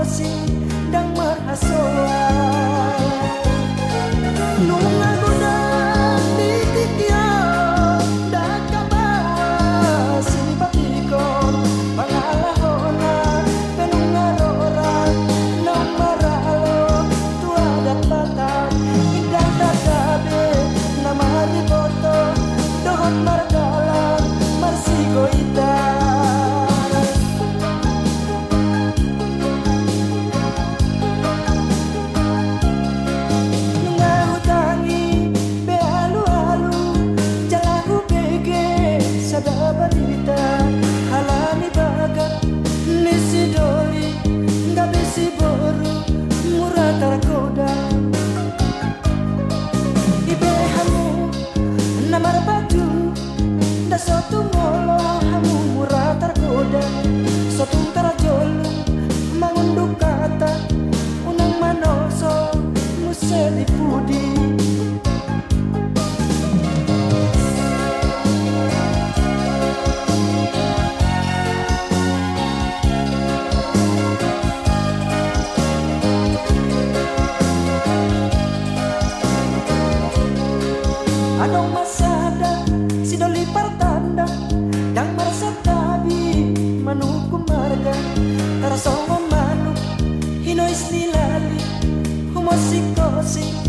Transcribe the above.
kosi dang marhasoa nunga goda titikya dakaba sibatikon pangalahona penungarora namaralo tuadat batak indah dadabe namari boto dohon mardalan marsigo ita halani bagat nisi doli nggak besi boru murah tergoda ibehamu namar baju ndak sotu ngolo hamu murah tergoda sotu terjolu mangunduk kata unang manoso museli pudi Adong masada si doli partanda dang marasa tabi manuku marga tarasongo manuk hinois nilali humosikosi